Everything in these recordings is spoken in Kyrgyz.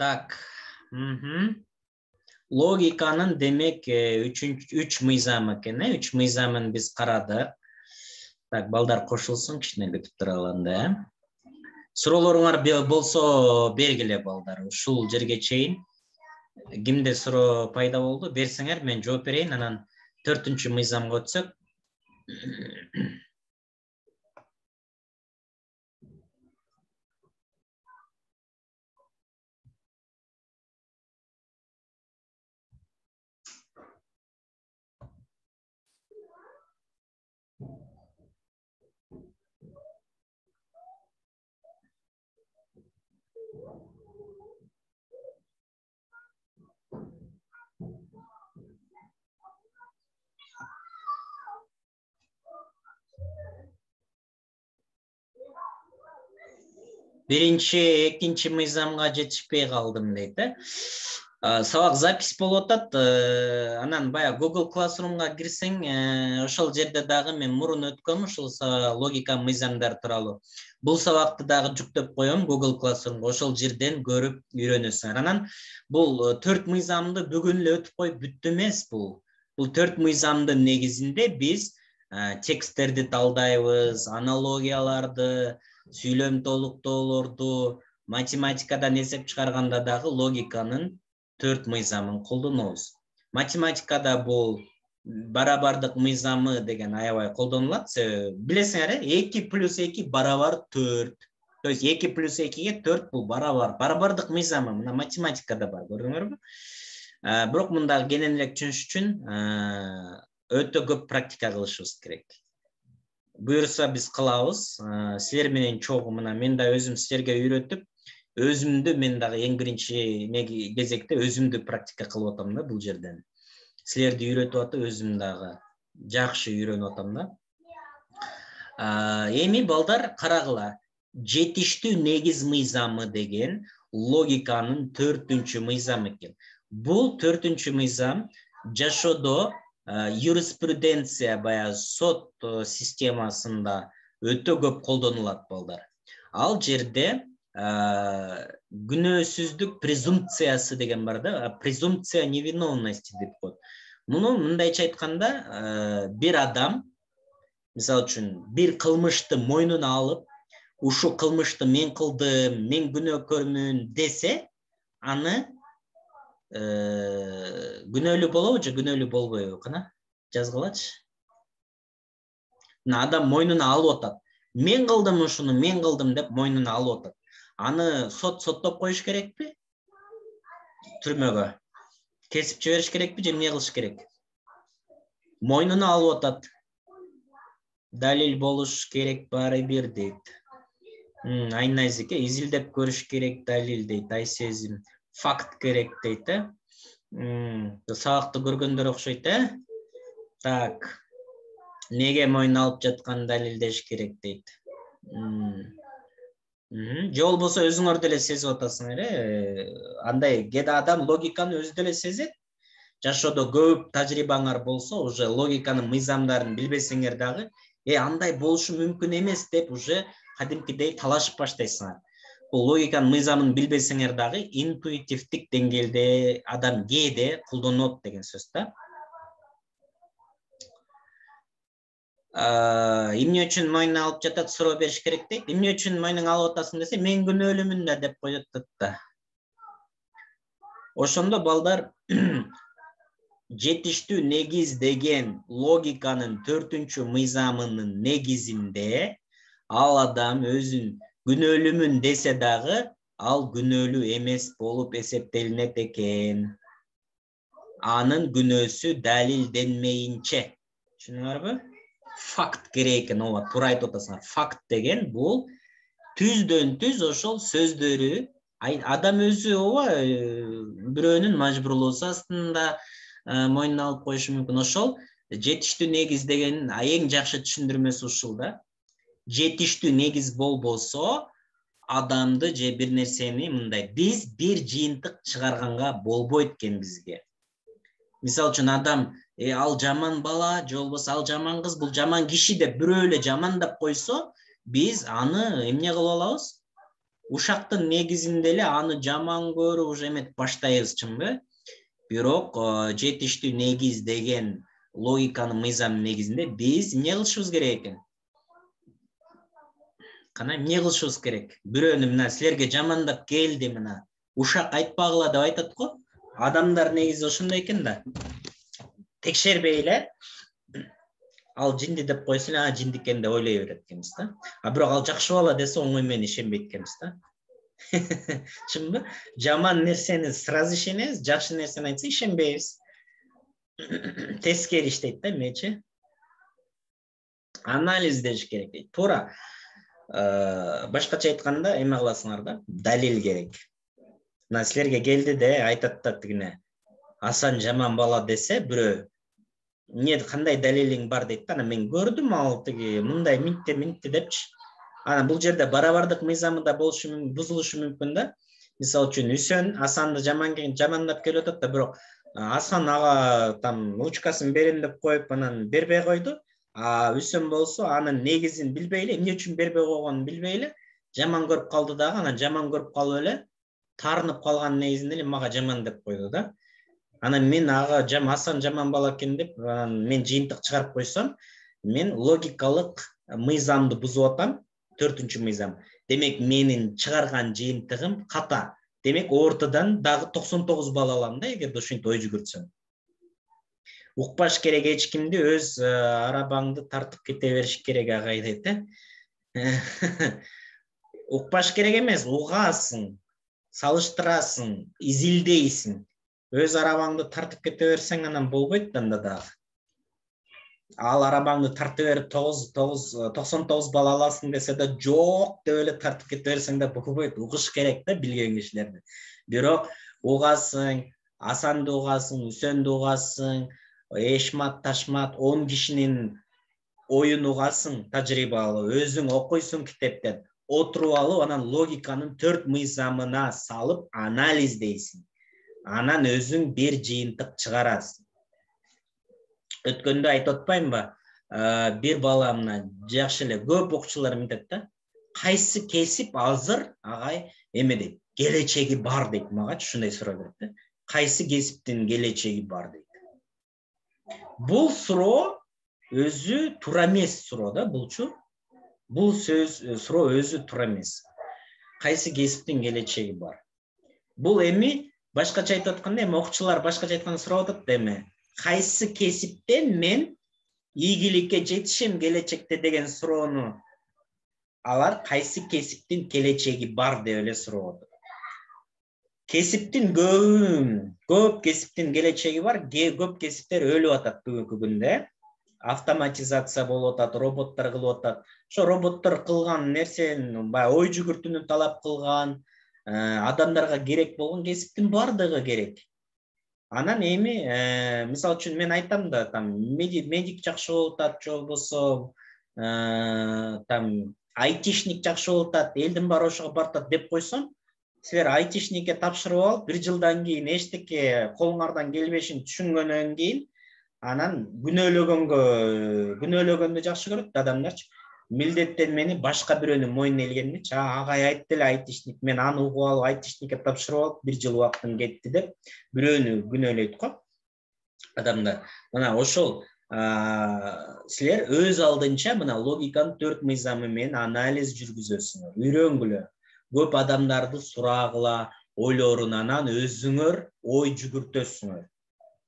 Так. Логиканын демек үч мыйзамы экен. Үч мыйзамын биз карадык. Так, балдар кошулсун, кичине күтүп тура алганда. Суроолоруңар болсо бергиле балдар. Ушул жерге чейин кимде суроо пайда болду? Берсеңер, мен жооп берейин, анан 4-чү мыйзамга өтсөк. Биринчи, экинчи мыйзамга жетишпей калдым дейт. Сабак запись болуп атат. Анан бая Google Classroom'га кирсең, ошол жерде дагы мен мурун өткөм ушул логика мыйзамдар тууралуу. Бул сабакты дагы жүктөп коем Google Classroom'га, ошол жерден көрүп үйрөнөсүңөр. Анан бул 4 мыйзамды бүгүн эле өтүп коюп бүттү эмес бул. Бул 4 мыйзамдын негизинде биз тексттерди талдайбыз, аналогияларды, сүйлөм толуктоолорду, математикадан эсеп чыгарганда дагы логиканын 4 мыйзамын колдонобуз. Математикада бул барабардык мыйзамы деген аябай колдонулат. Билесиңер, 2 + 2 = 4. То есть 2 + 2-ге 4 бул барабар. Барабардык мыйзамы мына математикада бар, көрдүңөрбү? Бирок мында кененирээк түшүнүш үчүн өтө көп практика кылышыбыз керек. Буюрса биз кылабыз. Силер менен чогуу мына мен да өзүм силерге үйрөтүп, өзүмдү мен дагы эң биринчи кезекте өзүмдү практика кылып атам да бул жерден. Силерди үйрөтүп атып, өзүм дагы жакшы үйрөнүп атам да. Эми балдар карагыла. Жетиштүү негиз мыйзамы деген логиканын 4-чү мыйзамы экен. Бул 4-чү мыйзам жашоодо юриспруденция, бая сот системасында өтө көп колдонулат балдар. Ал жерде күнөөсүздүк презумпциясы деген бар да, презумпция невиновности деп коет. Муну мындайча айтканда, бир адам, мисалы үчүн, бир кылмышты мойнуна алып, ушул кылмышты мен кылдым, мен күнөөкөрмүн десе, аны күнөөлүү болобу же күнөөлүү болбойбу? Кана жазгылачы. Адам мойнуна алып атат. Мен кылдым ушуну, мен кылдым деп мойнуна алып атат. Аны соттоп коюш керекпи? Түрмөгө кесип жибериш керекпи же эмне кылыш керек? Мойнуна алып атат. Далил болуш керек баары бир дейт. Айназике изилдеп көрүш керек далил дейт, ай сезим. Факт керек дейт, Сабакты көргөндөр окшойт, Так. Неге мойнуна алып жаткан далилдеш керек дейт. Же болбосо өзүңөр деле сезип атасыңар, андай кээде адам логиканы өзү деле сезет. Жашоодо көп тажрыйбаңар болсо, уже логиканын мыйзамдарын билбесеңер дагы, андай болушу мүмкүн эмес деп уже кадимкидей талашып баштайсыңар. Бул логиканын мыйзамын билбесеңер дагы интуитивдик деңгээлде адам кээде колдонот деген сөз да. Эмне үчүн мойнуна алып жатат, суроо бериш керек дейт. Эмне үчүн мойнуңа алып атасың десе, мен күнөөлүүмүн да деп коет да. Ошондо балдар жетиштүү негиз деген логиканын 4-чү мыйзамынын негизинде ал адам өзүн күнөөлүүмүн десе дагы, ал күнөөлүү эмес болуп эсептелинет экен. Анын күнөөсү далилденмейинче. Түшүнүңөрбү? Факт керек экен, ооба, туура айтып атасыңар. Факт деген бул түздөн түз ошол сөздөрү адам өзү, ооба, бирөөнүн мажбурлоосу астында мойнуна алып коюшу мүмкүн. Ошол жетиштүү негиз деген эң жакшы түшүндүрмөсү ушул да. Жетиштүү негиз болбосо адамды же бир нерсени мындай биз бир жыйынтык чыгарганга болбойт экен бизге. Мисалы үчүн адам ал жаман бала, же болбосо ал жаман кыз, бул жаман киши деп бирөө эле жамандап койсо, биз аны эмне кылып алабыз? ушактын негизинде эле аны жаман көрүп уже эметип баштайбыз, чынбы? Бирок жетиштүү негиз деген логиканын мыйзамынын негизинде биз эмне кылышыбыз керек экен? Кана эмне кылышыбыз керек? Бирөөнү мына силерге жамандап келди, мына ушак айтпагыла деп айтат го. Адамдар негизи ошондой экен да. Текшербей эле ал жинди деп койсо эле, жинди экен деп ойлой берет экенбиз да. А бирок ал жакшы бала десе оңой менен ишенбейт экенбиз да. Чынбы? Жаман нерсени сразу ишенебиз, жакшы нерсени айтса ишенбейбиз. Тескери иштейт да, эмнечи? Анализ деш керек дейт. Туура. Башкача айтканда эме кыласыңар да, далил керек. Мына силерге келди де айтат да тигине. Асан жаман бала десе бирөө, эмне кандай далилиң бар дейт да, мен көрдүм ал тиги мындай минтте депчи. Ана бул жерде барабардык мыйзамы да болушу мүмкүн, бузулушу мүмкүн да. Мисалы үчүн Үсөн Асанды жамандап келип атат да, бирок Асан ага там ручкасын берем деп коюп, анан бербей койду. А Үсөн болсо анын негизин билбей эле, эмне үчүн бербей койгонун билбей эле, жаман көрүп калды дагы, анан жаман көрүп калып эле таарынып калган негизинде эле мага жаман деп койду да. Анан мен ага Асан жаман бала экен деп, мен жыйынтык чыгарып койсом, мен логикалык мыйзамды бузуп атам, 4-чү мыйзам. Демек менин чыгарган жыйынтыгым ката. Демек ортадан дагы 99 бала алам да, эгерде ушинтип ой жүгүртсөм. Укпаш керек эч кимди, өз арабаңды тартып кете бериш керек агай дейт, Укпаш керек эмес, угасың, салыштырасың, изилдейсиң. Өз арабаңды тартып кете берсең, анан болбойт анда дагы. Ал арабаңды тартып берип 99 бала аласың десе да жок деп эле тартып кете берсең да болбойт. Угуш керек да билген кишилерди. Бирок угасың, Асанды угасың, Үсөндү угасың, эшмат, ташмат 10 кишинин оюн угасың, тажрыйбалуу, өзүң окуйсуң китептен, отуруп алып, анан логиканын 4 мыйзамына салып анализдейсиң. Анан өзүң бир жыйынтык чыгарасың. Өткөндө айтып атпаймынбы? Бир бала мына жакшы эле көп окуучулар мынтет да. Кайсы кесип азыр агай эме дейт, келечеги бар дейт, магачы ушундай суроо берет да. Кайсы кесиптин келечеги бар дейт. Бул суроо өзү туура эмес суроо да, булчу. Бул суроо өзү туура эмес. Кайсы кесиптин келечеги бар? Бул эми башкача айтып атканда, эми окуучулар башкача айтканда сурап атат да, эми кайсы кесиптен мен ийгиликке жетишем келечекте деген суроону алар кайсы кесиптин келечеги бар деп эле сурап атат. Кесиптин көп кесиптин келечеги бар, көп кесиптер өлүп атат бүгүнкү күндө. Автоматизация болуп атат, роботтор кылып атат. Ошо роботтор кылган нерсени, баягы ой жүгүртүүнү талап кылган, адамдарга керек болгон кесиптин бардыгы керек. Анан эми, мисалы үчүн мен айтам да, там медик жакшы болуп атат, же болбосо там айтишник жакшы болуп атат, элдин баары ошого бартат деп койсом, силер айтишникке тапшырып алып, 1 жылдан кийин эчтеке колуңардан келбешин түшүнгөндөн кийин, анан күнөөлөгөндү жакшы көрөт адамдарчы. Милдеттен мени башка бирөөнүн мойнуна илгенмечи, агай айтты эле айтишник, мен аны угуп алып айтишникке тапшырып алып 1 жыл убактым кетти деп бирөөнү күнөөлөйт го адамдар. Мына ошол силер өз алдынча мына логиканын 4 мыйзамы менен анализ жүргүзөсүңөр, үйрөнгүлө. Көп адамдарды сурагыла, ойлорун, анан өзүңөр ой жүгүртөсүңөр.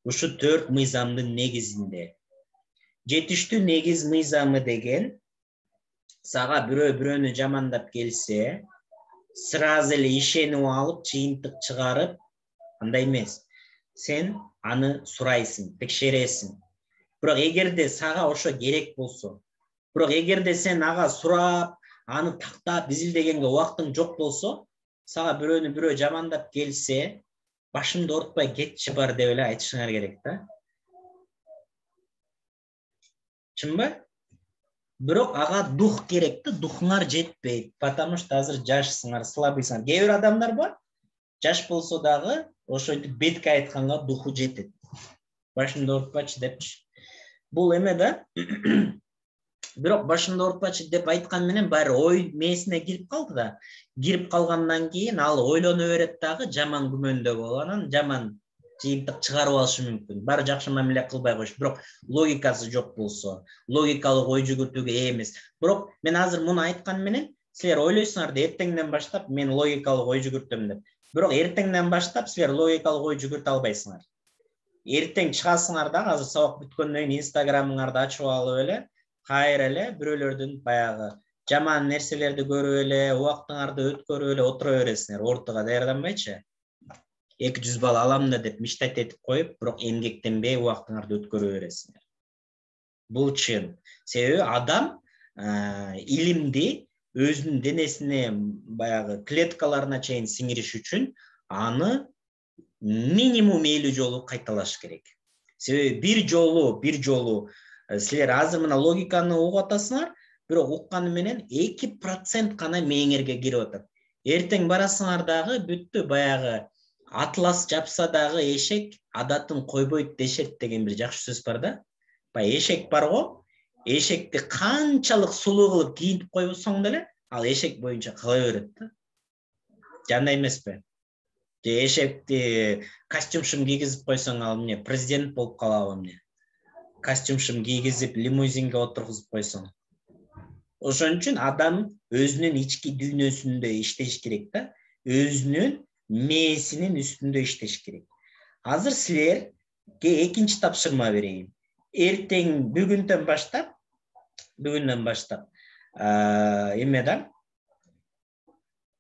Ушу 4 мыйзамдын негизинде. Жетиштүү негиз мыйзамы деген сага бирөөнү жамандап келсе, сразу эле ишенип алып, жыйынтык чыгарып, андай эмес. Сен аны сурайсың, текшересиң. Бирок эгерде сага ошо керек болсо, бирок эгерде сен ага сурап, аны тактап, изилдегенге убактың жок болсо, сага бирөө жамандап келсе, башымды ортпай кетчи бар деп эле айтышыңар керек да. Чынбы? Бирок ага дух керек да, духуңар жетпейт, потому что азыр жашсыңар, слабыйсыңар. Кээ бир адамдар бар, жаш болсо дагы ошентип бетке айтканга духу жетет. Башымды ортпачы депчи. Бул эме да, Бирок башында ортпачы деп айткан менен баары ой мээсине кирип калды да. Кирип калгандан кийин ал ойлоно берет дагы, жаман күмөндө болуп, анан жаман жыйынтык чыгарып алышы мүмкүн. Баары жакшы мамиле кылбай коюш, бирок логикасы жок болсо, логикалык ой жүгүртүүгө ээ эмес. Бирок мен азыр муну айткан менен силер ойлойсуңар да эртеңден баштап мен логикалык ой жүгүртөм деп. Бирок эртеңден баштап силер логикалык ой жүгүртө албайсыңар. Эртең чыгасыңар да, азыр сабак бүткөндөн кийин инстаграмыңарды ачып алып эле, кайра эле бирөөлөрдүн баягы жаман нерселерди көрүп эле, убактыңарды өткөрүп эле отура бересиңер, ортого даярданбайчы. 200 бал алам да деп мечтать этип коюп, бирок эмгектенбей убактыңарды өткөрүп бересиңер. Бул чын. Себеби адам илимди өзүнүн денесине баягы клеткаларына чейин сиңириш үчүн аны минимум 50 жолу кайталаш керек. Себеби бир жолу силер азыр мына логиканы угуп атасыңар, бирок укканы менен 2% гана мээңерге кирип атат. Эртең барасыңар дагы бүттү, баягы атлас жапса дагы эшек адатын койбойт дешет деген бир жакшы сөз бар да. Баягы эшек бар го, эшекти канчалык сулуу кылып кийинтип койбосоң деле, ал эшек боюнча кыла берет да. Жандай эмеспи? Эшекти костюм-шым кийгизип койсоң, ал эмне президент болуп калабы эмне? Костюм-шым кийгизип лимузинге отургузуп койсоң. Ошон үчүн адам өзүнүн ички дүйнөсүндө иштеш керек да, өзүнүн мээсинин үстүндө иштеш керек. Азыр силерге экинчи тапшырма берейин. Эртең бүгүндөн баштап эме да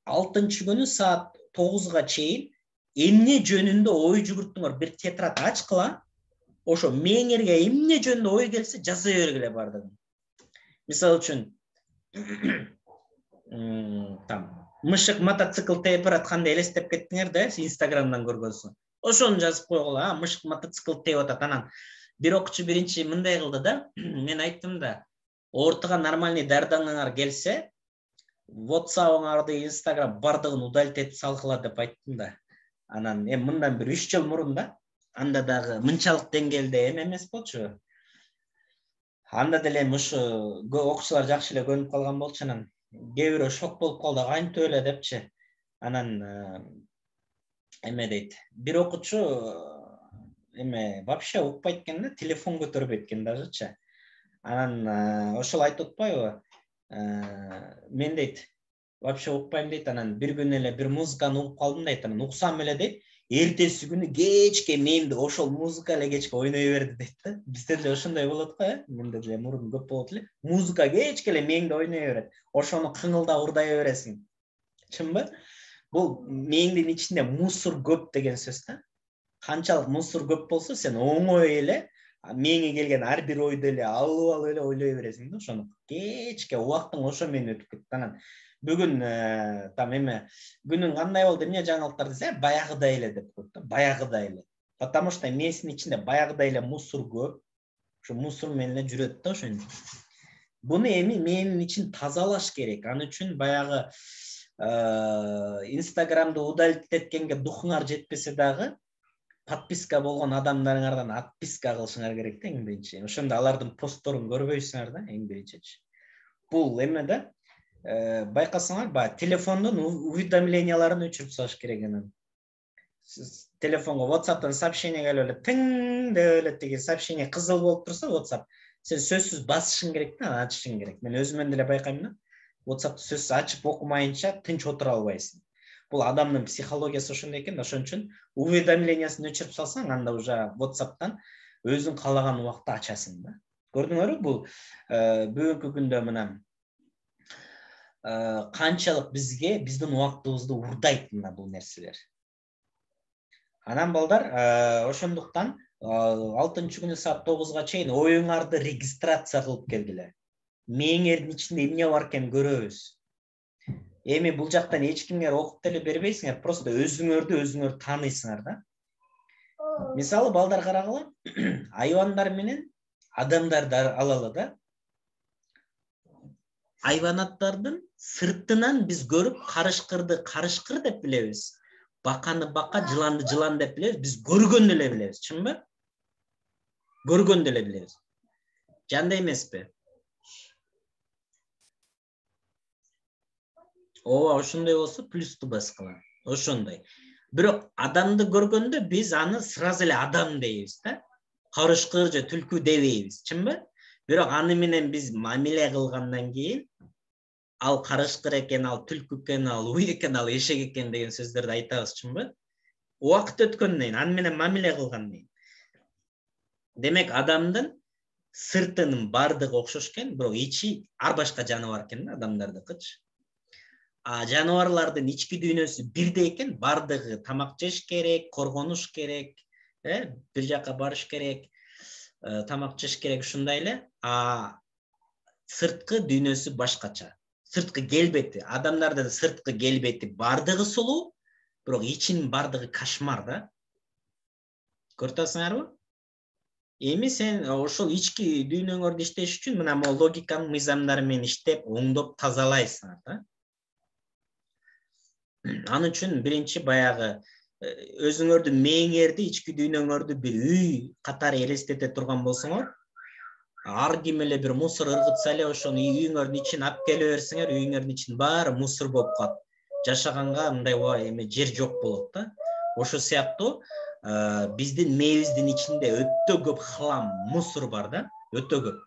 6-чы күнү саат 9-га чейин эмне жөнүндө ой жүгүрттүңөр, бир тетрад ачкыла. Ошо мээңерге эмне жөнүндө ой келсе жаза бергиле бардыгын. Мисалы үчүн мышык мотоцикл тээп баратканда элестеп кеттиңер да, инстаграмдан көргөнсүң. Ошону жазып койгула, мышык мотоцикл тээп атат. Анан бир окуучу биринчи мындай кылды да, мен айттым да, ортого нормальный даярдангаңар келсе, WhatsApp-ыңарды, Instagram бардыгын удалить этип салгыла деп айттым да. Анан мындан бир 3 жыл мурун да, анда дагы мынчалык деңгээлде эмес болчу. Анда деле ушу окуучулар жакшы эле көнүп калган болчу, анан кээ бирөө шок болуп калды, кантип эле депчи. Анан эме дейт, бир окуучу вообще укпайт экен да, телефон көтөрбөйт экен дажычы. Анан ошол айтып атпайбы? Мен дейт, вообще укпайм дейт, анан бир күнү эле бир музыканы угуп калдым дейт, анан уксам эле дейт, эртеси күнү кечке мээмде ошол музыка эле кечке ойной берди дейт да. Бизде деле ошондой болот го, менде деле мурун көп болот эле. Музыка кечке эле мээңде ойной берет. Ошону кыңылдап урдай бересиң. Чынбы? Бул мээңдин ичинде мусор көп деген сөз да. Канчалык мусор көп болсо, сен оңой эле мээңе келген ар бир ойду эле алып эле ойлой бересиң да. Ошону кечке убактың ошо менен өтүп кетти. Анан бүгүн күнүң кандай болду, эмне жаңылыктар десе, баягыдай эле деп коет да, баягыдай эле. Потому что мээсинин ичинде баягыдай эле мусор көп. Ошо мусор менен эле жүрөт да ошон. Буну эми мээнин ичин тазалаш керек. Аны үчүн баягы Инстаграмды удалить эткенге духуңар жетпесе дагы, подписка болгон адамдарыңардан отписка кылышыңар керек да, эң биринчи. Ошондо алардын постторун көрбөйсүңөр да, эң биринчи. Бул эме да, байкасаңар, баягы телефондун уведомленияларын өчүрүп салыш керек анан. Телефонго WhatsApp'тан сообщение келип эле тың деп эле тиги сообщение кызыл болуп турса WhatsApp, сен сөзсүз басышың керек да, ачышың керек. Мен өзүмөн деле байкайм да. WhatsApp'ты сөзсүз ачып окумайынча тынч отура албайсың. Бул адамдын психологиясы ошондой экен да, ошон үчүн уведомлениясын өчүрүп салсаң, анда уже WhatsApp'тан өзүң каалаган убакта ачасың да. Көрдүңөрбү, бул бүгүнкү күндө мына канчалык бизге биздин убактыбызды урдайт мына бул нерселер. Анан балдар, ошондуктан 6-чы күнү саат 9-га чейин оюңарды регистрация кылып келгиле. Мээңердин ичинде эмне бар экенин көрөбүз. Эми бул жактан эч кимге окуп деле бербейсиңер, просто өзүңөр тааныйсыңар да. Мисалы балдар карагыла, айвандар менен адамдарды алалы да. Айванаттардын сыртынан биз көрүп карышкырды карышкыр деп билебиз. Баканы бака, жыланды жылан деп билебиз. Биз көргөн деле билебиз, чынбы? Көргөн деле билебиз. Жандай эмеспи? ооба ошондой болсо плюсту баскыла. Ошондой. Бирок адамды көргөндө биз аны сразу эле адам дейбиз да. Карышкыр же түлкү дебейбиз, чынбы? Бирок аны менен биз мамиле кылгандан кийин ал карышкыр экен, ал түлкү экен, ал уй экен, ал эшек экен деген сөздөрдү айтабыз, чынбы? Убакыт өткөндөн кийин, аны менен мамиле кылгандан кийин. Демек адамдын сыртынын бардыгы окшош экен, бирок ичи ар башка жаныбар экен да адамдардыкычы. А жаныбарлардын ички дүйнөсү бирдей экен, бардыгы тамак жеш керек, коргонуш керек, бир жака барыш керек, тамак жеш керек ушундай эле. А сырткы дүйнөсү башкача. Сырткы келбети, адамдардын сырткы келбети бардыгы сулуу, бирок ичинин бардыгы кошмар да. Көрүп атасыңарбы? Эми сен ошол ички дүйнөңөрдү иштеш үчүн мына могу логиканын мыйзамдары менен иштеп, оңдоп тазалайсыңар да. Аны үчүн биринчи баягы өзүңөрдүн мээңерди, ички дүйнөңөрдү бир үй катары элестете турган болсоңор, ар ким эле бир мусор ыргытса эле ошону үйүңөрдүн ичине алып келе берсеңер, үйүңөрдүн ичинин баары мусор болуп калат. Жашаганга мындай эме жер жок болот да. Ошо сыяктуу биздин мээбиздин ичинде өтө көп хлам, мусор бар да, өтө көп.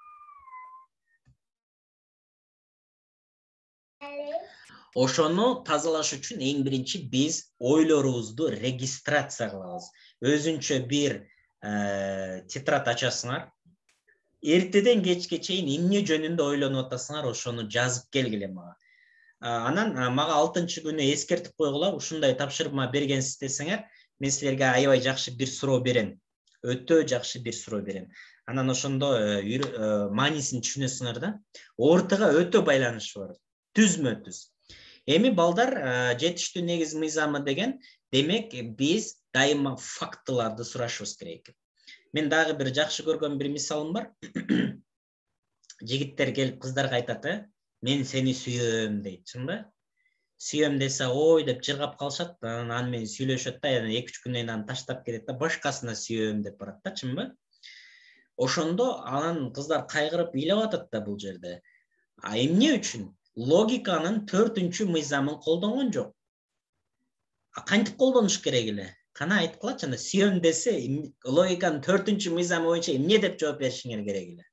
Ошону тазалаш үчүн эң биринчи биз ойлорубузду регистрация кылабыз. Өзүнчө бир тетрадь ачасыңар. Эртеден кечке чейин эмне жөнүндө ойлонуп атасыңар, ошону жазып келгиле мага. Анан мага 6-чы күнү эскертип койгула, ушундай тапшырма бергенсиз десеңер, мен силерге аябай жакшы бир суроо берем. Өтө жакшы бир суроо берем. Анан ошондо маанисин түшүнөсүңөр да. Ортого өтө байланышы бар. Түзмө-түз. Эми балдар, жетиштүү негиз мыйзамы деген, демек биз дайыма фактыларды сурашыбыз керек. Мен дагы бир жакшы көргөн бир мисалым бар. Жигиттер келип кыздарга айтат, мен сени сүйөм дейт, чынбы? Сүйөм десе, ой деп жыргап калышат, аны менен сүйлөшөт да, 2-3 күндөн кийин аны таштап кетет да, башкасына сүйөм деп барат да, чынбы? Ошондо анан кыздар кайгырып ыйлап атат да бул жерде. А эмне үчүн? Логиканын 4-чү мыйзамын колдонгон жок. Кантип колдонуш керек эле? Кана айткылачы, анда сүйөм десе, логиканын 4-чү мыйзамы боюнча эмне деп жооп беришиңер керек эле?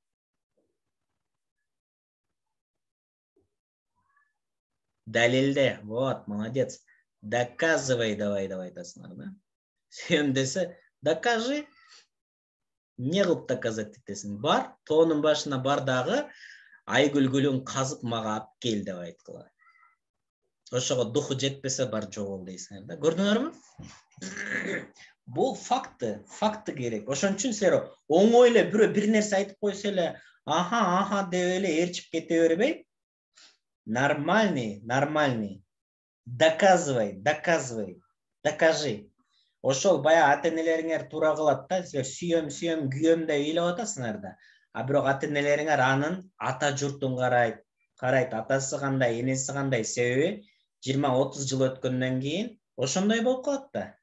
Далилде, вот, молодец. Доказывай, давай айтасыңар да. Сүйөм десе, докажи. Не кылып доказать этесиң? Бар, тоонун башына бар дагы, айгүлгүлүн казып мага алып кел деп айткыла. Ошого духу жетпесе бар жогол дейсиңер да. Көрдүңөрбү? Бул факты керек. Ошон үчүн силер оңой эле бирөө бир нерсе айтып койсо эле, аха деп эле ээрчип кете бербей, нормальный. Доказывай, докажи. Ошол бая ата-энелериңер туура кылат да, силер сүйөм, күйөм деп ыйлап атасыңар да. А бирок ата-энелериңер анын ата журтун карайт, атасы кандай, энеси кандай, себеби 20-30 жыл өткөндөн кийин ошондой болуп калат да.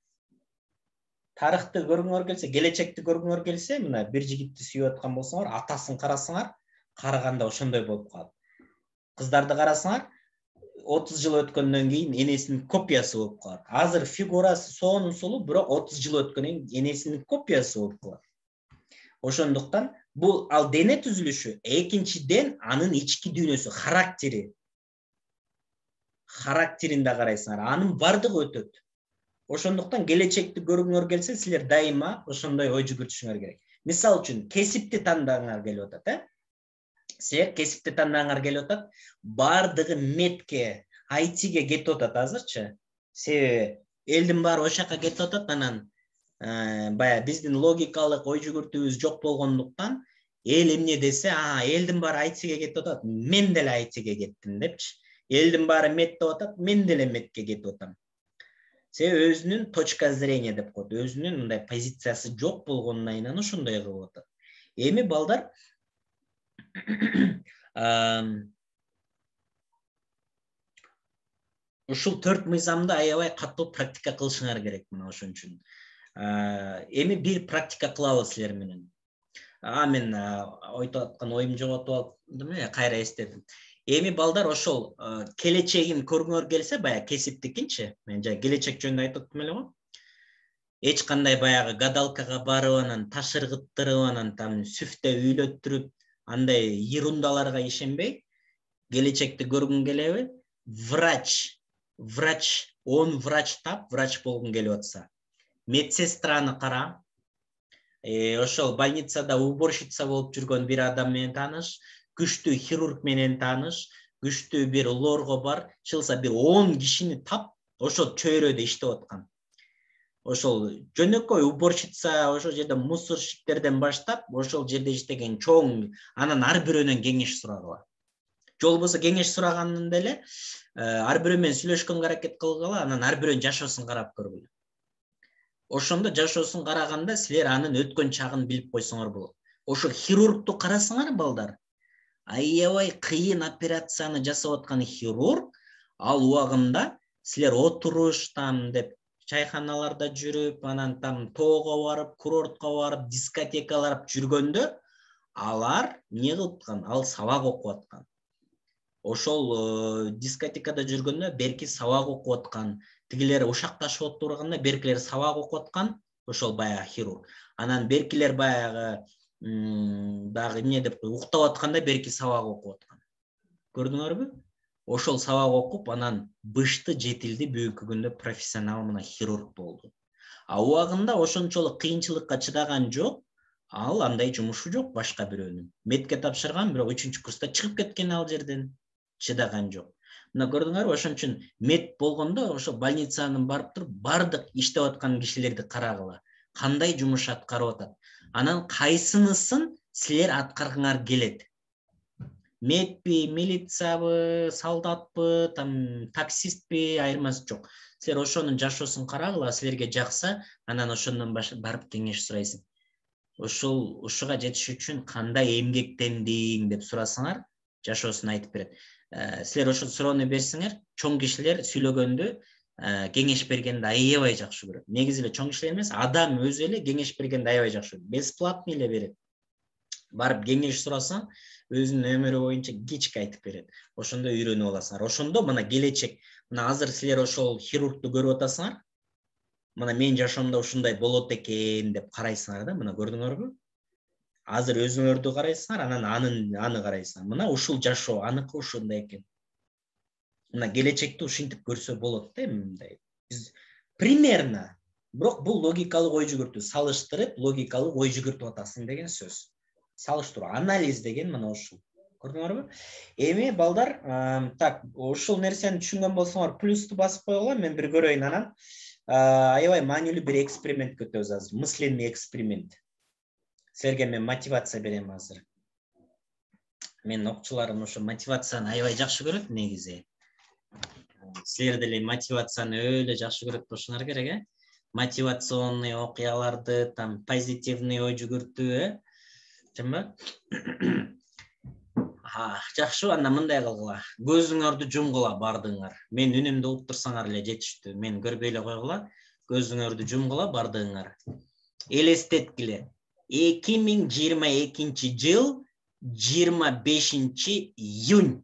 Тарыхты көргүңөр келсе, келечекти көргүңөр келсе, мына бир жигитти сүйүп аткан болсоңор, атасын карасаңар, караганда ошондой болуп калат. Кыздарды карасаңар, 30 жыл өткөндөн кийин энесинин копиясы болуп калат. Азыр фигурасы сонун сулуу, бирок 30 жыл өткөндөн кийин энесинин копиясы болуп калат. Ошондуктан бул ал дене түзүлүшү, экинчиден анын ички дүйнөсү, характеринде карайсыңар, анын бардыгы өтөт. Ошондуктан келечекти көргүңөр келсе, силер дайыма ошондой ой жүгүртүшүңөр керек. Мисал үчүн, кесипти тандагыңар келип атат, Силер кесипти тандагыңар келип атат, бардыгы метке, айтиге кетип атат азырчы. Себеби элдин баары ошол жака кетип атат, анан бая биздин логикалык ой жүгүртүүбүз жок болгондуктан эл эмне десе, элдин баары айтиге кетип атат, мен деле айтиге кеттим депчи. Элдин баары мет деп атат, мен деле метке кетип атам. Себеби өзүнүн точка зрения деп коет, өзүнүн мындай позициясы жок болгондугунан ошондой кылып атат. Эми балдар ушул 4 мыйзамды аябай катуу практика кылышыңар керек мына ошон үчүн. Эми бир практика кылабыз силер менен. Мен айтып аткан оюм жоготуп алдым, кайра эстедим. Эми балдар ошол келечегин көргүңөр келсе, баягы кесиптикинчи, мен жай келечек жөнүндө айтып өттүм эле го. Эч кандай баягы гадалкага барып, анан таш ыргыттырып, анан там сүфтө үйлөттүрүп, андай ерундаларга ишенбей, келечекти көргүң келеби? Он врач тап, врач болгуң келип атса. Медсестраны кара. Ошол больницада уборщица болуп жүргөн бир адам менен тааныш, күчтүү хирург менен тааныш, күчтүү бир лорго бар, чылса бир 10 кишини тап, ошол чөйрөдө иштеп аткан. Ошол жөнөкөй уборщица, ошол жерде мусорщиктерден баштап, ошол жерде иштеген чоң, анан ар бирөөнөн кеңеш сурагыла. Жол болсо кеңеш сураганын деле, ар бирөө менен сүйлөшкөнгө аракет кылгыла, анан ар бирөөнүн жашоосун карап көргүлө. Ошондо жашоосун караганда силер анын өткөн чагын билип койсоңор болот. Ошо хирургду карасаңар балдар, аябай кыйын операцияны жасап аткан хирург, ал убагында силер отуруштан деп чайханаларда жүрүп, анан там тоого барып, курортко барып, дискотекалар жүргөндө, алар эмне кылып аткан? Ал сабак окуп аткан. Ошол дискотекада жүргөндө берки сабак окуп аткан. Тигилер ушакташып отурганда беркилер сабак окуп аткан, ошол баягы хирург. Анан беркилер баягы дагы эмне деп уктап атканда берки сабак окуп аткан. Көрдүңөрбү? Ошол сабак окуп, анан бышты жетилди, бүгүнкү күндө профессионал мына хирург болду. А убагында ошончолук кыйынчылыкка чыдаган жок, ал андай жумушу жок башка бирөөнүн. Медке тапшырган, бирок 3-курста чыгып кеткен ал жерден. Чыдаган жок. Мына көрдүңөрбү, ошон үчүн мед болгондо ошо больницанын барып туруп, бардык иштеп аткан кишилерди карагыла. Кандай жумуш аткарып атат? Анан кайсынысын силер аткаргыңар келет? Медпи, милициябы, солдатпы, там таксистпи, айырмасы жок. Силер ошонун жашоосун карагыла, силерге жакса, анан ошондон барып кеңеш сурайсың. Ошол ушуга жетиш үчүн кандай эмгектендиң деп сурасаңар, жашоосун айтып берет. Силер ошол суроону берсеңер, чоң кишилер сүйлөгөндө, кеңеш бергенди аябай жакшы көрөт. Негизи эле чоң кишилер эмес, адам өзү эле кеңеш бергенди аябай жакшы көрөт. Бесплатный эле берет. Барып кеңеш сурасаң, өзүнүн өмүрү боюнча кичке айтып берет. Ошондо үйрөнүп аласыңар. Ошондо мына келечек, мына азыр силер ошол хирургду көрүп атасыңар. Мына менин жашоомдо ушундай болот экен деп карайсыңар да, мына көрдүңөрбү? Азыр өзүңөрдү карайсыңар, анан аны карайсыңар. Мына ушул жашоо, аныкы ушундай экен. Мына келечекти ушинтип көрсө болот да, мындай. Биз примерно, бирок бул логикалык ой жүгүртүү, салыштырып, логикалык ой жүгүртүп атасың деген сөз. Салыштыруу, анализ деген мына ушул. Көрдүңөрбү? Эми балдар, так, ушул нерсени түшүнгөн болсоңор плюсту басып койгула, мен бир көрөйүн анан. Аябай маанилүү бир эксперимент өтөбүз азыр. Мысленный эксперимент. Силерге мен мотивация берем азыр. Мен окуучуларым ошо мотивацияны аябай жакшы көрөт негизи. Силер деле мотивацияны өлө жакшы көрөт болушуңар керек, мотивационный окуяларды, там позитивный ой жүгүртүү, жамбы? Жакшы, анда мындай кылгыла. Көзүңөрдү жумгула бардыгыңар. Мен үнүмдү угуп турсаңар эле жетиштүү. Мен көрбөй эле койгула. Көзүңөрдү жумгула бардыгыңар. Элестеткиле. 2022 жыл 25 июнь.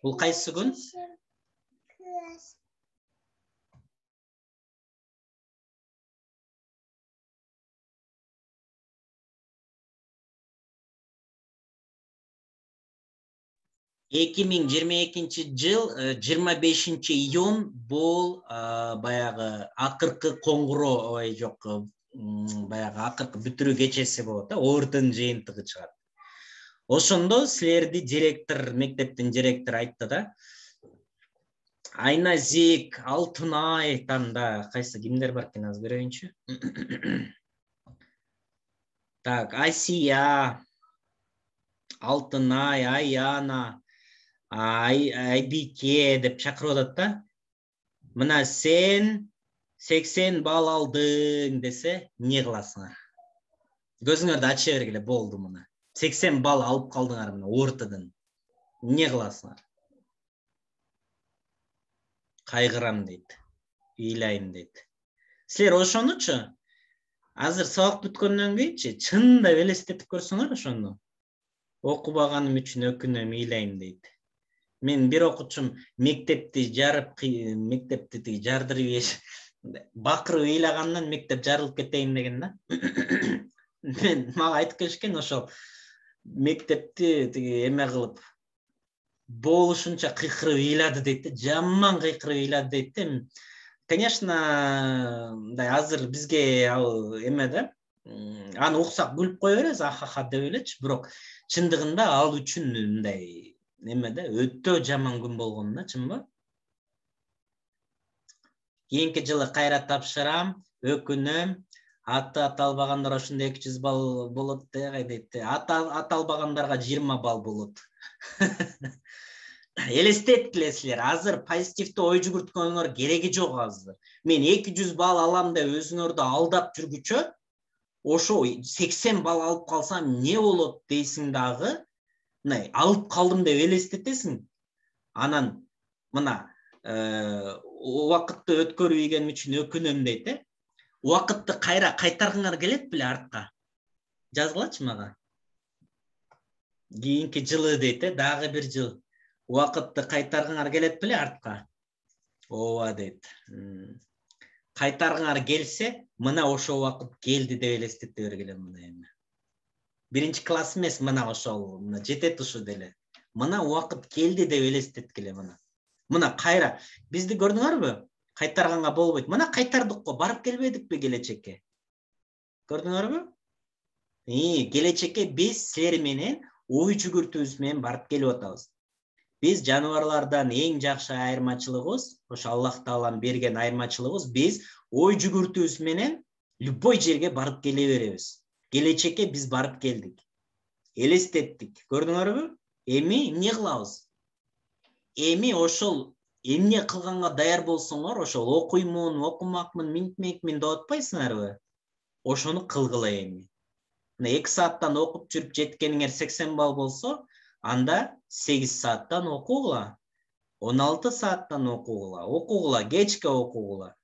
Бул кайсы күн? жыл 25 июнь бул баягы акыркы коңгуроо, ой жок, баягы акыркы бүтүрүү кечеси болот да, ордун жыйынтыгы чыгат. Ошондо силерди директор, мектептин директору айтты да, Айназик, Алтынай, там да кайсы кимдер бар экен, аз көрөйүнчү. Так, Асия, Алтынай, Аяна, Айбике деп чакырып атат да. Мына сен 80 балл алдың десе, не кыласыңар? Көзүңөрдү ача бергиле, болду мына. 80 балл алып калдыңар мына ортодон. Не кыласыңар? Кайгырам дейт. Ыйлайм дейт. Силер ошонучу азыр сабак бүткөндөн кийинчи чындап элестетип көрсөңөр ошону. Окубаганым үчүн өкүнөм, ыйлайм дейт. Мен bir окуучум мектепти жардырып бакырып ыйлагандан мектеп жарылып кетейин деген да. Мен мага айтып келишкен ошол мектепти тиги эме кылып болушунча кыйкырып ыйлады дейт, жаман кыйкырып ыйлады дейт. Конечно, мындай азыр бизге ал эме да, аны уксак күлүп кое беребиз, ахаха деп элечи, бирок чындыгында ал үчүн мындай эме да, өтө жаман күн болгон да, чынбы? Кийинки жылы кайра тапшырам, өкүнөм. Аты аталбагандар ошондо 200 балл болот дейт. Аты албагандарга 20 балл болот. Элестеткиле силер, азыр позитивдүү ой жүгүрткөнүңөр кереги жок азыр. Мен 200 балл алам деп өзүңөрдү алдап жүргүчө, ошо 80 балл алып калсам не болот дейсиң дагы, мына алып калдым деп элестетесиң. Анан мына убакытты өткөрүп ийгеним үчүн өкүнөм дейт, Убакытты кайра кайтаргыңар келет беле артка? Жазгылачы мага. Кийинки жылы дейт, дагы бир жыл. Убакытты кайтаргыңар келет беле артка? Ооба дейт. Кайтаргыңар келсе, мына ошо убакыт келди деп элестете бергиле мына эми. Биринчи класс эмес, мына ошол, мына жетет ушу деле. Мына убакыт келди деп элестеткиле мына. Мына кайра бизди көрдүңөрбү? Кайтарганга болбойт. Мына кайтардык го, барып келбедикпи келечекке? Көрдүңөрбү? Келечекке биз силер менен ой жүгүртүүбүз менен барып келип атабыз. Биз жаныбарлардан эң жакшы айырмачылыгыбыз, ошо Аллах Тааланын берген айырмачылыгыбыз, биз ой жүгүртүүбүз менен любой жерге барып келе беребиз. Келечекке биз барып келдик. Элестеттик. Көрдүңөрбү? Эми эмне кылабыз? Эми ошол эмне кылганга даяр болсоңор, ошол окуймун, окумакмын, минтмекмин деп атпайсыңарбы? Ошону кылгыла эми. 2 сааттан окуп жүрүп жеткениңер 80 балл болсо, анда 8 сааттан окугула. 16 сааттан окугула, кечке окугула.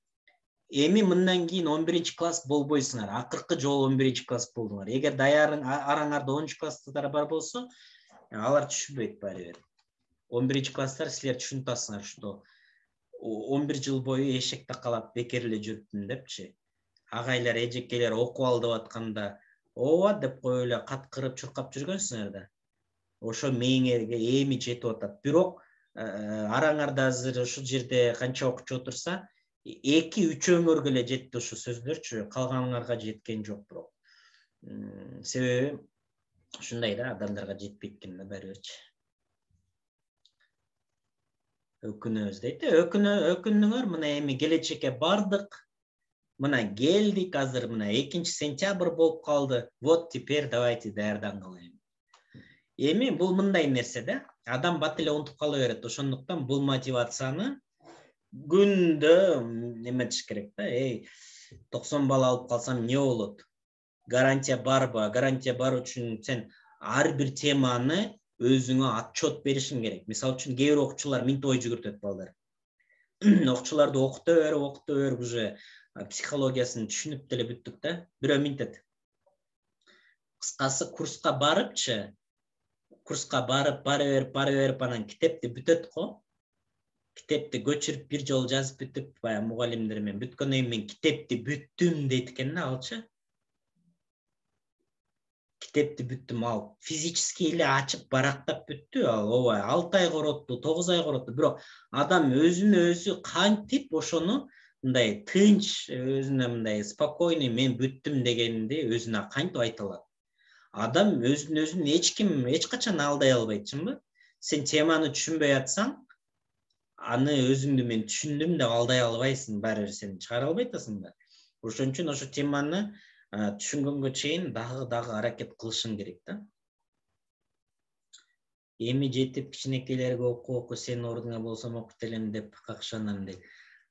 Эми мындан кийин 11 класс болбойсуңар. Акыркы жолу 11 класс болдуңар. Эгер араңарда 10 класстар бар болсо, алар түшүнбөйт баары бир. 11 класстар силер түшүнүп атасыңар, что 11 жыл бою эшекте калап бекер эле жүрүптүм депчи. Агайлар, эжекелер окуп ал деп атканда, ооба деп коюп эле каткырып чуркап жүргөнсүңөр да. Ошо мээңерге эми жетип атат. Бирок араңарда азыр ушул жерде канча окучу отурса, 2-3-өңөргө эле жетти ушу сөздөрчү, калганыңарга жеткен жок бирок. Себеби ушундай да, адамдарга жетпейт экен да баары бирчи. Өкүнөбүз дейт. Өкүндүңөр, мына эми келечекке бардык. Мына келдик азыр, мына 2 сентябрь болуп калды. Вот теперь давайте даярданалы. Эми бул мындай нерсе да. Адам бат эле унутуп кала берет. Ошондуктан бул мотивацияны күндө неметиш керек да. 90 балл алып калсам не болот? Гарантия барбы? Гарантия бар үчүн сен ар бир теманы өзүңө отчет беришиң керек. Мисалы үчүн кээ бир окуучулар минт ой жүгүртөт балдар. Окуучуларды окута берип уже психологиясын түшүнүп деле бүттүк да. Бирөө минтет. Кыскасы курска барыпчы, бара берип анан китепти бүтөт го. Китепти көчүрүп бир жолу жазып бүтүп, баягы мугалимдер менен бүткөндөн кийин мен китепти бүттүм дейт экен да алчы. Китепти бүттүм, ал физически эле ачып барактап бүттү, ал ооба 6 ай коротту, 9 ай коротту, бирок адам өзүнө өзү кантип ошону мындай тынч, өзүнө мындай спокойный мен бүттүм дегенди өзүнө кантип айта алат? Адам өзүн эч качан алдай албайт, чынбы? Сен теманы түшүнбөй атсаң, аны өзүңдү мен түшүндүм деп алдай албайсың, баары бир сен чыгара албай атасың да. Ошон үчүн ошо теманы түшүнгөнгө чейин дагы аракет кылышың керек да. Эми жетип кичинекейлерге оку, сенин ордуңа болсом окут элем деп какшанам дейт.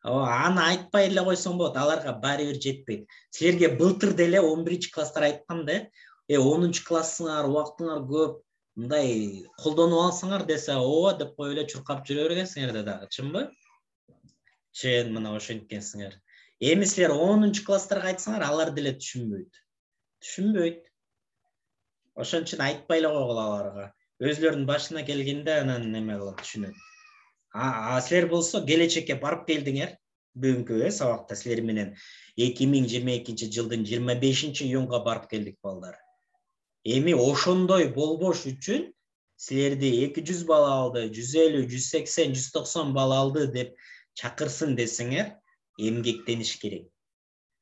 Аны айтпай эле койсоң болот, аларга баары бир жетпейт. Силерге былтыр деле 11 класстар айткам да, 10 классыңар, убактыңар көп, мындай колдонуп алсаңар десе, ооба деп коюп эле чуркап жүрө бергенсиңер да дагы, чынбы? Чын, мына ошенткенсиңер. Эми силер 10 класстарга айтсаңар, алар деле түшүнбөйт. Ошон үчүн айтпай эле койгула аларга. Өзлөрүнүн башына келгенде анан неме кылат, түшүнөт. Силер болсо келечекке барып келдиңер. Бүгүнкү сабакта силер менен 2022-жылдын 25-июнга барып келдик балдар. Эми ошондой болбош үчүн силерди 200 бал алды, 150, 180, 190 бал алды деп чакырсын десеңер, эмгектениш керек.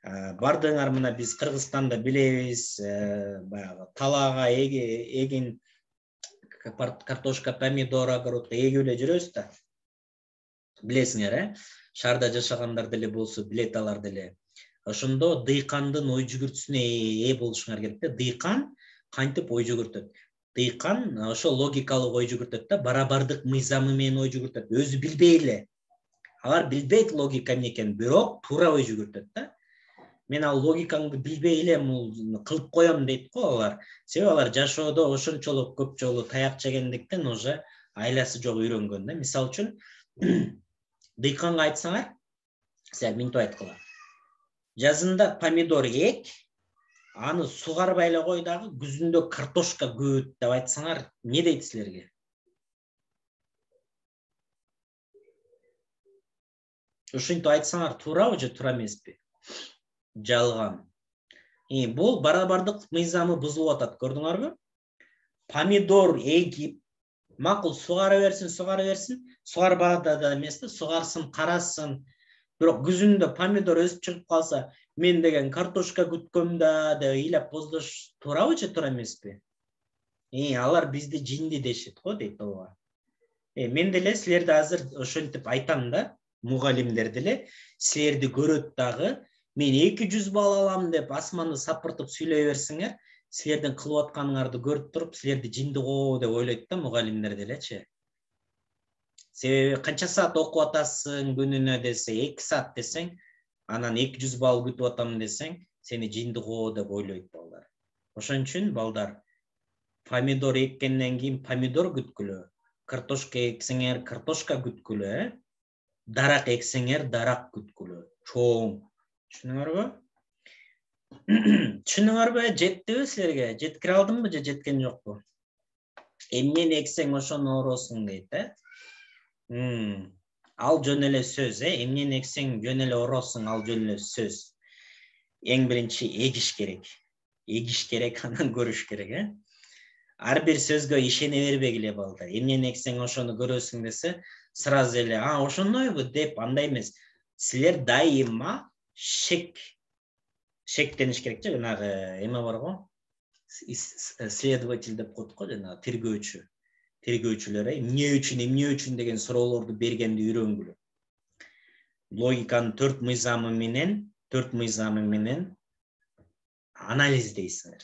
Бардыңар мына биз Кыргызстанда билебиз, баягы талаага эгин картошка, помидор, огородко эгип эле жүрөбүз да. Билесиңер, шаарда жашагандар деле болсо билет алар деле. Ошондо дыйкандын ой жүгүртүүсүнө ээ болушуңар керек да. Дыйкан кантип ой жүгүртөт? Дыйкан ошо логикалык ой жүгүртөт да, барабардык мыйзамы менен ой жүгүртөт. Өзү билбей эле. Алар билбейт логика эмне экенин, бирок туура ой жүгүртөт да. Мен ал логикаңды билбей эле кылып коем дейт го алар. Себеби алар жашоодо ошончолук көп жолу таяк жегендиктен уже айласы жок үйрөнгөн да. Мисалы үчүн дыйканга айтсаңар, силер минтип айткыла. Жазында помидор эк, аны сугарбай эле кой дагы, күзүндө картошка көбөйт деп айтсаңар, эмне дейт силерге? Ушинтип айтсаңар туурабы же туура эмеспи? Жалган. Бул барабардык мыйзамы бузулуп атат, көрдүңөрбү? Помидор эгип, макул сугара берсин, сугарбада да эмес да, сугарсын, карасын. Бирок күзүндө помидор өсүп чыгып калса, мен деген картошка күткөм да деп ыйлап боздош туурабы же туура эмеспи? Алар бизди жинди дешет го дейт ооба. Мен деле силерди азыр ошентип айтам да, мугалимдер деле силерди көрөт дагы, мен 200 бал алам деп асманды сапыртып сүйлөй берсеңер, силердин кылып атканыңарды көрүп туруп, силерди жинди го деп ойлойт да мугалимдер делечи. Себеби канча саат окуп атасың күнүнө десе, 2 саат десең, анан 200 бал күтүп атам десең, сени жинди го деп ойлойт балдар. Ошон үчүн балдар, помидор эккенден кийин помидор күткүлө, картошка эксеңер, картошка күткүлө, дарак эксеңер, дарак күткүлө. Чоң. Түшүнүңөрбү? Түшүнүңөрбү? Жеттиби силерге? Жеткире алдымбы же жеткен жокпу? Эмнени эксең ошону оросуң дейт, Ал жөн эле сөз, эмнени эксең жөн эле оросуң, ал жөн эле сөз. Эң биринчи эгиш керек. Эгиш керек, анан көрүш керек, Ар бир сөзгө ишене бербегиле балдар. Эмнени эксең ошону көрөсүң десе, сразу эле, ошондойбу деп андай эмес. Силер дайыма шектениш керек, жанагы эме бар го? Следователь деп коет го, жанагы тергөөчү. Тергөөчүлөр эмне үчүн деген суроолорду бергенди үйрөнгүлө. Логиканын 4 мыйзамы менен анализдейсиңер.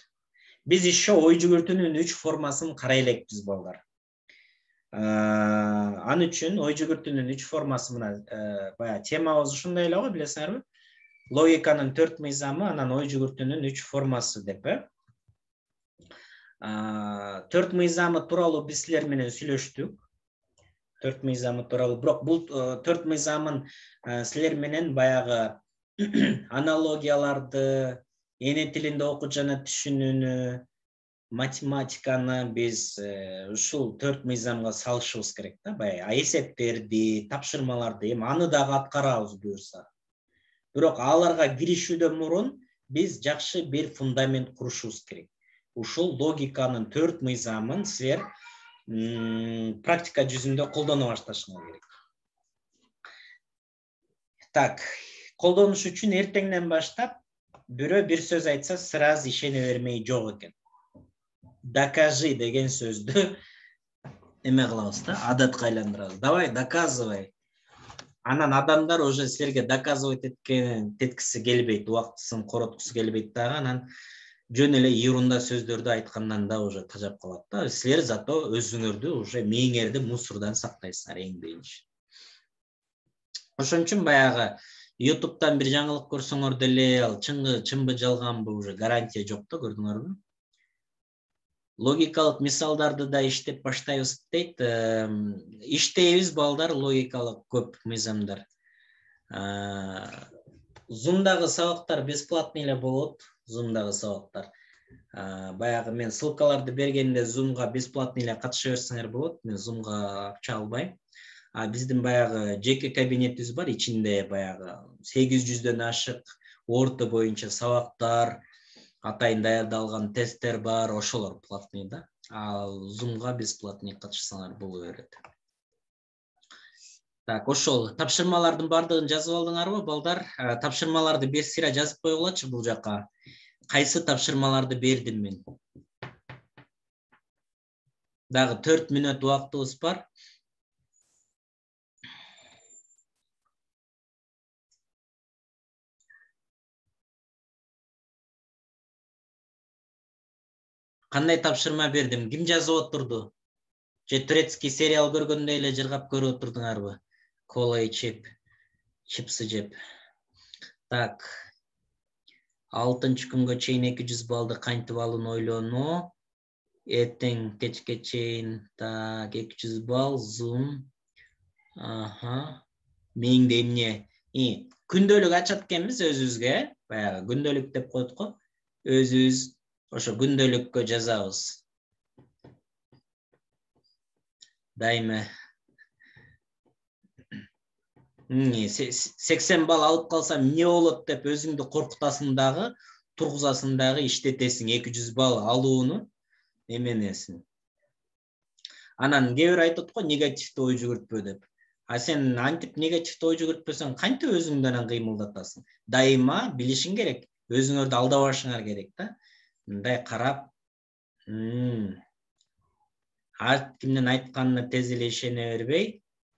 Биз еще ой жүгүртүүнүн 3 формасын карай элекпиз балдар. Ан үчүн ой жүгүртүүнүн 3 формасы мына бая темабыз ушундай эле го, билесиңерби? Логиканын 4 мыйзамы, анан ой жүгүртүүнүн 3 формасы деп, 4 мыйзамы тууралуу биз силер менен сүйлөштүк. 4 мыйзамы тууралуу, бирок бул 4 мыйзамын силер менен баягы аналогияларды, эне тилинде окуу жана түшүнүүнү, математиканы биз ушул 4 мыйзамга салышыбыз керек да, баягы эсептерди, тапшырмаларды, эми аны дагы аткарабыз буюрса. Бирок аларга киришүүдөн мурун биз жакшы бир фундамент курушубуз керек. Ушул логиканын 4 мыйзамын силер практика жүзүндө колдоно башташыңар керек. Так, колдонуш үчүн эртеңден баштап бирөө бир сөз айтса, сразу ишене бермей жок экен. Докажи деген сөздү эме кылабыз да, адатка айландырабыз. Давай, доказывай. Анан адамдар уже силерге доказывать эткиси келбейт, убактысын короткусу келбейт дагы, анан жөн эле юрунда сөздөрдү айткандан да уже тажап калат да. Силер зато өзүңөрдү уже мээңерди мусордон сактайсыңар эң биринчи. Ошон үчүн баягы YouTube'дан бир жаңылык көрсөңөр деле, ал чынбы жалганбы уже гарантия жок да, көрдүңөрбү? Логикалык мисалдарды да иштеп баштайбыз дейт. Иштейбиз балдар, логикалык көп мыйзамдар. Zoom'дагы сабактар бесплатный эле болот, Zoom'дагы сабактар. Баягы мен ссылкаларды бергенде Zoom'га бесплатно эле катыша берсеңер болот. Мен Zoom'га акча албайм. Биздин баягы жеке кабинетибиз бар, ичинде баягы 800дөн ашык орто боюнча сабактар, атайын даярдалган тесттер бар, ошолор платный да. Ал Zoom'га бесплатный катышсаңар боло берет. Так, ошол тапшырмалардын бардыгын жазып алдыңарбы, балдар? Тапшырмаларды бир жазып койгулачы бул жака. Кайсы тапшырмаларды бердим мен? Дагы 4 мүнөт убактыбыз бар. Кандай тапшырма бердим? Ким жазып отурду? Же турецкий сериал көргөндөй эле жыргап көрүп отурдуңарбы? Кола ичип, чипсы жеп. Так. 6 күнгө чейин 200 балды кантип алууну ойлонуу. Эртең кечке чейин, так, 200 балл, Zoom. Меңде эмне? Күндөлүк ачат экенбиз өзүбүзгө, баягы күндөлүк деп коет го. Өзүбүз ошо күндөлүккө жазабыз. Дайыма 80 балл алып калсам эмне болот деп өзүңдү коркутасың дагы, тургузасың дагы, иштетесиң 200 балл алууну эменесин. Анан кээ бир айтат го, негативди ой жүгүртпө деп. Сен антип негативди ой жүгүртпөсөң, кантип өзүңдү анан кыймылдатасың? Дайыма билишиң керек, өзүңөрдү алдабашыңар керек да. Мындай карап, ар кимдин айтканына тез эле ишене бербей,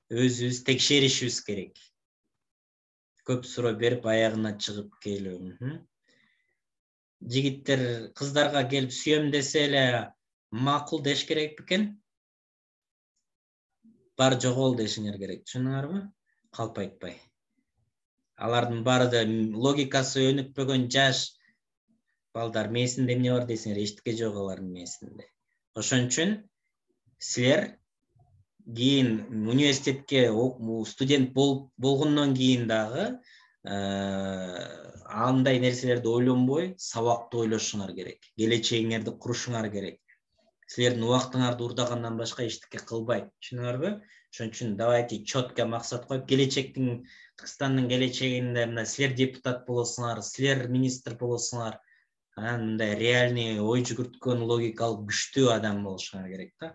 өзүбүз текшеришибиз керек. Көп суроо берип аягына чыгып келүү. Жигиттер кыздарга келип сүйөм десе эле макул деш керек бекен. Бар жогол дешиңер керек, түшүнүңөрбү? Калп айтпай. Алардын баары да логикасы өнүкпөгөн жаш балдар, мээсинде эмне бар десеңер, эчтеке жок алардын мээсинде. Ошон үчүн силер кийин университетке студент болгондон кийин дагы андай нерселерди ойлонбой, сабакты ойлошуңар керек. Келечегиңерди курушуңар керек. Силердин убактыңарды урдагандан башка эчтеке кылбайт, түшүнүңөрбү? Ошон үчүн давайте четко максат коюп, келечектин, Кыргызстандын келечегинде мына силер депутат болосуңар, силер министр болосуңар, мындай реальный ой жүгүрткөн, логикалык күчтүү адам болушуңар керек да.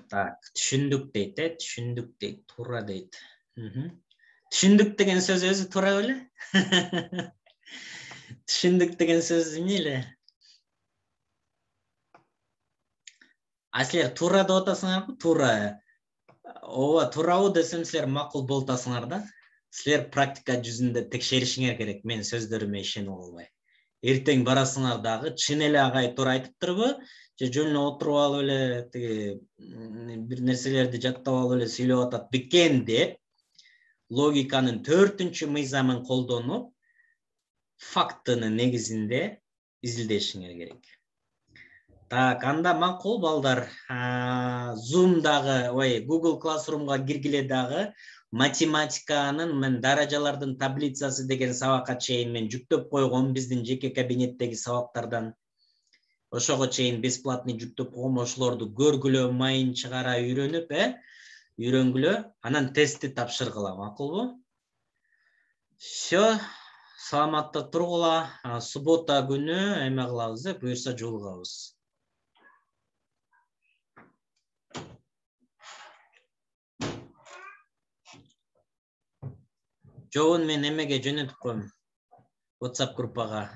Так, түшүндүк дейт, түшүндүк дейт, туура дейт. Түшүндүк деген сөз өзү туура беле? Түшүндүк деген сөз эмне эле? Силер туура деп атасыңарбы? Туура. Ооба, туурабы десем, силер макул болтасыңар да. Силер практика жүзүндө текшеришиңер керек, мен сөздөрүмө ишенип албай. Эртең барасыңар дагы, чын эле агай туура айтыптырбы? Же жөн эле отуруп алып эле тиги бир нерселерди жаттап алып эле сүйлөп атат бекен деп, логиканын 4-чү мыйзамын колдонуп, фактынын негизинде изилдешиңер керек. Так, анда макул балдар. Zoom'дагы, Google Classroom'га киргиле дагы математиканын мен даражалардын таблицасы деген сабакка чейин мен жүктөп койгом, биздин жеке кабинеттеги сабактардан. Ошого чейин бесплатный жүктөп койгом, ошолорду көргүлө, майын чыгара үйрөнүп, үйрөнгүлө, анан тестти тапшыргыла, макулбу? Всё, саламатта тургула. Суббота күнү эме кылабыз, буюрса жолугабыз. Жообун мен эмеге жөнөтүп коем, WhatsApp группага.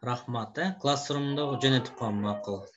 Рахмат, Classroom'да жөнөтүп коем, макул.